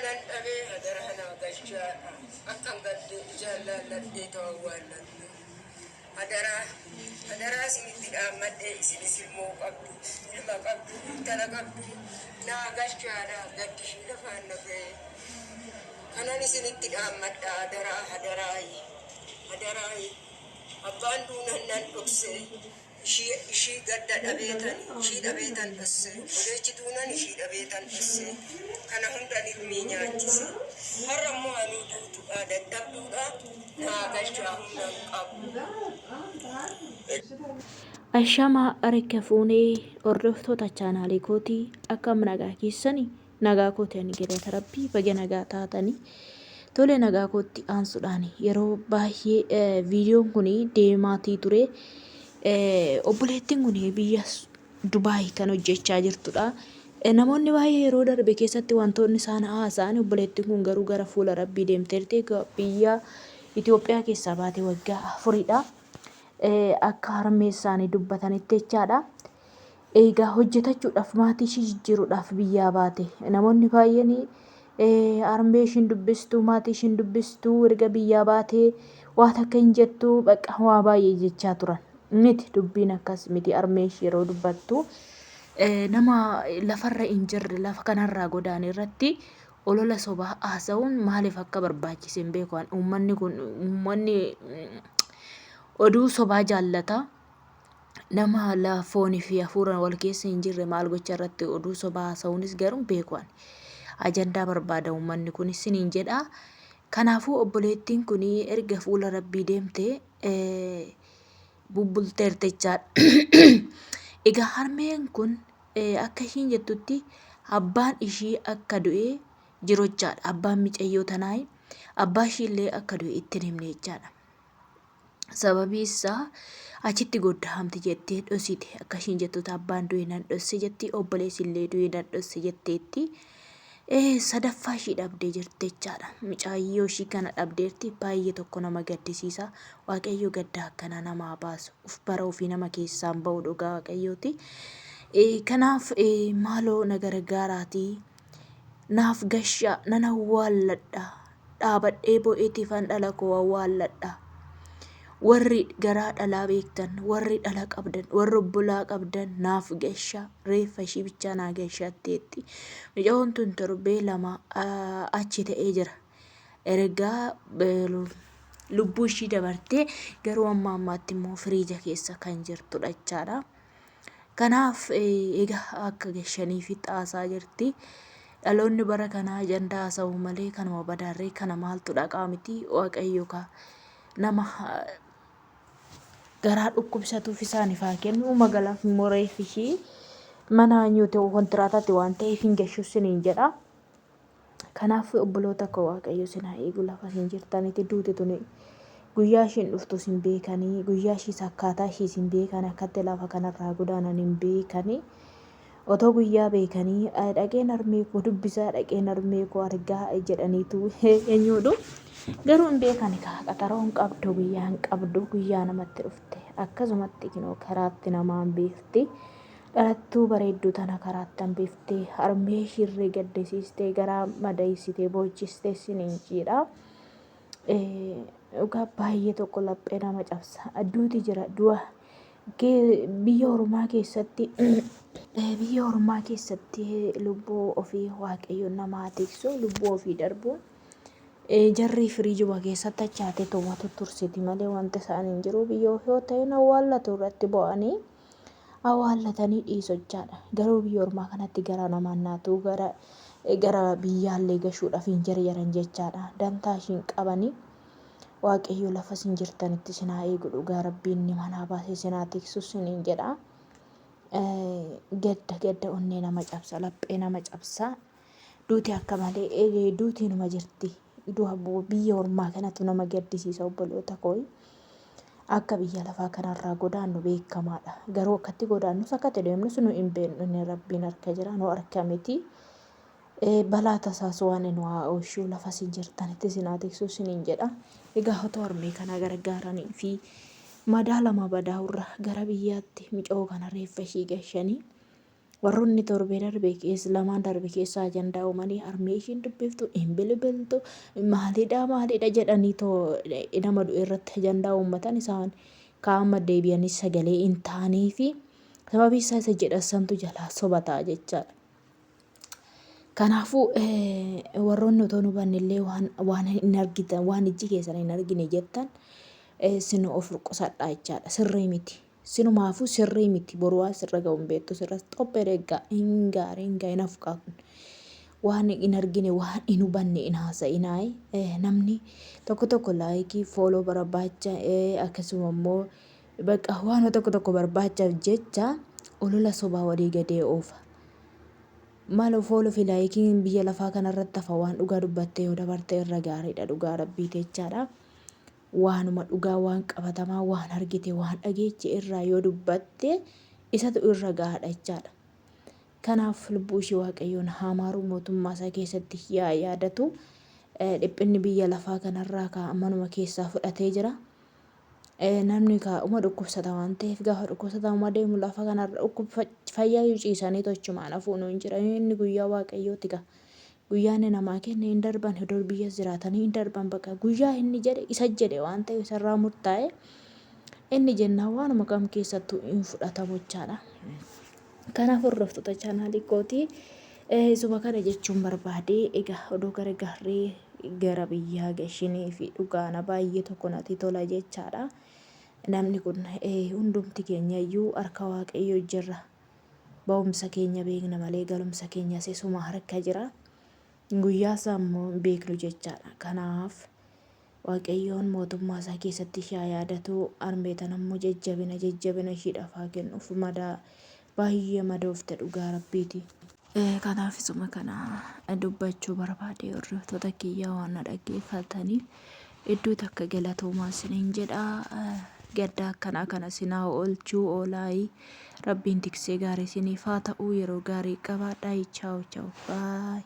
nan dhabee hadara na galchaadha. Akkan gadde jaalladhee ta'awwaalladhe. Hadara isinitti dhaammadhee isinis ilmoo qabdu, ilma qabdu, intala qabdu naa galchaadha. Gaddishii lafaan na ga'e. Kanan isinitti dhaammadha hadaraayi. Abbaan duunan nan dhoksee. Ishii gadda dhabeetan dhasse. Odeechi duunan ishii dhabeetan dhasse. Kana hunda ilmii nyaachise. Har'a immoo anuu duutuudha dadhabduudha. Naa galchaa humna hin qabu. Ashamaa harka fuunee hordoftoota chaanaalii kootii akkam nagaa keessanii nagaa kooti ani galata rabbii baga nagaa taatanii tole nagaa kootti aansuudhaan yeroo baay'ee viidiyoon kun deemaatii ture. Obboleettiin kun biyya Dubaay kan hojjechaa jirtudha. Namoonni baay'ee yeroo darbe keessatti wantoonni isaan haasa'an obboleettiin kun garuu gara fuula rabbii deemteerti. Biyya Itoophiyaa keessaa baatee waggaa 4dha. Akka harmee isaanii dubbatanitti jechaadha. Egaa hojjetachuudhaaf maatii ishii jijjiiruudhaaf biyyaa baate. Namoonni baay'een harmee ishiin dubbistu maatii ishiin dubbistu erga biyyaa baatee waan akka hin jettu bakka waa baay'ee jechaa turan. Miti dubbiin akkas miti harmee ishii yeroo dubbattu nama lafarra hin jirre lafa kanarraa godaane irratti olola sobaa haasa'uun maaliif akka barbaachise hin beeku. Uummanni oduu sobaa jaallata. Nama lafoonii fi hafuura wal keessa hin jirre maal gocha irratti oduu sobaa haasa'uunis garuu beeku. Ajandaa barbaada uummanni kunis niin jedha. Kanaafuu obboleettiin kun erga fuula rabbii deemtee bubbulteerti jechaadha. Egaa harmeen kun akka ishiin jettutti abbaan ishii akka du'ee jiru jechaadha. Abbaan micayyoo tanaa abbaa ishiillee akka du'e itti himne jechaadha. Sababii isaa achitti goddahamti jettee dhosite akka ishiin jettutti abbaan du'e nan dhosse jetti obboleessillee du'e nan dhosse jetteetti. Sadaffaa ishii dhabdee jirti jechaadha. Micayyoo ishii kana dhabdeerti baay'ee tokko nama gaddisiisa. Waaqayyo gadda akkana namaa baasu uf bara ofii nama keessaan ba'u dhugaa waaqayyooti. Kanaaf maaloo na gargaaraatii naaf gashaa nan awwaalladha dhaabadhee bo'eetiifan dhala koo awwaalladha. Warri garaa dhalaa beektan warri dhala qabdan warri obbolaa qabdan naaf gashaa reeffa ishii bichaa naa gashaatteetti. Micaa'oon tun torbee 2 achi ta'ee jira. Ergaa lubbuu ishii dabartee garuu ammaatti immoo firiija keessa kan jirtudha jechaadha. Kanaaf egaa akka gashaniif xaasaa jirti. Dhaloonni bara kanaa ajandaa haasa'u malee kanuma badaarree kana maaltu dhaqaa miti. Waaqayyo nama garaa dhukkubsatuuf isaaniif haa kennu. Magaalaaf immoo reeffi ishii mana nyuute kontiraataatti waan ta'eef hin gashu siniin jedha. Kanaaf obboloota koo waaqayyo sin haa eegu lafa hin jirtanitti duuti tuni guyyaa ishiin dhuftus hin beekanii guyyaa ishiis akkaataa ishiis hin beekanii akkatti lafa kanarraa godaanan hin beekanii. Otoo guyyaa beekanii dhaqeen harmee koo dubbisaa dhaqeen harmee koo argaa jedhaniitu eenyuudhu garuu hin beekani qaxaroo hin qabdu guyyaa hin qabdu guyyaa namatti dhufte akkasumatti kinoo karaatti namaan beekti. Dhalattuu bareedduu tana karaatti hambiftee harmee ishirree gaddisiistee garaa madaysitee boochistee siniin jedha. Dhugaa baay'ee tokko laphee nama cabsa. Adduuti jira du'a biyya ormaa keessatti lubbuu ofii waaqayyoon namaa tiksu lubbuu ofii darbuun jarri firiijuma keessatti achaatee to'atu tursiti malee wanta isaan hin jiru. Biyya ofii yoo ta'e awwaallatu irratti bo'anii awwaallatanii dhiisochaadha. Garuu biyya ormaa kanatti gara namaan naatu gara biyyaallee gashuudhaaf hin jarjaran jechaadha. Dantaa ishiin qabanii waaqayyo lafa sin jirtanitti sinaa eegu dhugaa rabbiin ni manaa baasee sinaa tiksu siniin jedha. Gadda onnee nama cabsa laphee nama cabsa. Duuti akka malee duuti numa jirti. Biyya ormaa kanatu nama gaddisiisa obboloota koo. Akka biyya lafaa kanarraa godaannu beekamaadha. Garuu akkatti godaannus akkatti deemnus nu hin beeknu rabbiin harka jira nu harka miti. Balaa tasaas waan nu oolchuu lafa sin jirtanitti sinaa tiksu siniin jedha. Egaa otoo harmee kana gargaaranii fi madaala badaa irra gara biyyaatti micaa'oo kana reeffa ishii gashanii warroonni torbee darbe keessa lamaan darbe keessaa ajandaa uumanii harmee ishiin dubbiftu hin bilbiltu maalidha jedhanii nama du'e irratti ajandaa uummatan isaan kaa'ama deebi'anii sagalee hin taanii fi sababii isaa isa jedhasantu jalaa sobataa jechaadha. Kanaafuu warroonni otoo nu hubannillee waan hin argitan waan ijji keessan hin argine jettan sin of qusadhaa jechaadha. Sirrii miti. Sinumaafuu sirrii miti. Boru waan sirra ga'u hin beektu sirras xobbee eeggaa hin gaarii hin afqaa kun. Waan hin argine waan hin hubanne hin haasa'inaa namni tokko laayikii fooloo barbaacha akkasuma immoo bakka waan tokko barbaachaaf jecha olola sobaa walii gadee oofa. Maal fooloo fi laayikiin biyya lafaa kanarratti hafa waan dhugaa dubbattee yoo dabarte irra gaariidha dhugaa rabbii jechaadha. Waanuma dhugaa waan qabatamaa waan argite waan dhageeche irraa yoo dubbatte isatu irra gahaadha jechaadha. Kanaaf lubbuu ishee waaqayyoon haa maaru mootummaa isaa keessatti yaadatu dhiphinni biyya lafaa kanarraa manuma keessaa fudhatee jira. Namni kaa'uma dhukkubsata waan ta'eef gaafa dhukkubsatamu deemu lafa kanarra fayyaa yoo ciisanii tochumaan hafuun hin jira inni guyyaa waaqayyooti gaa. Guyyaan namaa kenne hin darban hedoo biyya jiraatanii hin darban bakka guyyaa inni jedhe isa jedhe waan ta'eef isarraa murtaa'e inni jennaan waanuma kam keessattuu hin fudhatamu jechaadha. Kanaaf hordoftoota chaanaalii kootii isuma kana jechuun barbaade egaa odoo gara biyyaa gashinii fi dhugaana baay'ee tokko natti tola jechaadha. Namni kun hundumti keenya iyyuu harka waaqayyoo jirra. Ba'umsa keenya beekna malee galumsa keenya sesuma harka jira. Guyyaa isaa immoo hin beeknu jechaadha. Kanaaf waaqayyoon mootummaa isaa keessatti ishee yaadatu harmeetan ammoo jajjabina ishiidhaaf haa kennuuf baay'ee madoofte dhugaa rabbiiti. Kanaaf isuma kana dubbachuu barbaade hordoftoota kiyyaa waan na dhaggeeffataniif iddoo takka galatoomaa isiniin jedha. Gadda akkanaa kana sinaa oolchuu oolaayi rabbiin tiksee gaarii isiniif haa ta'u yeroo gaarii qabaadhaa. Chaawu chaawu baay.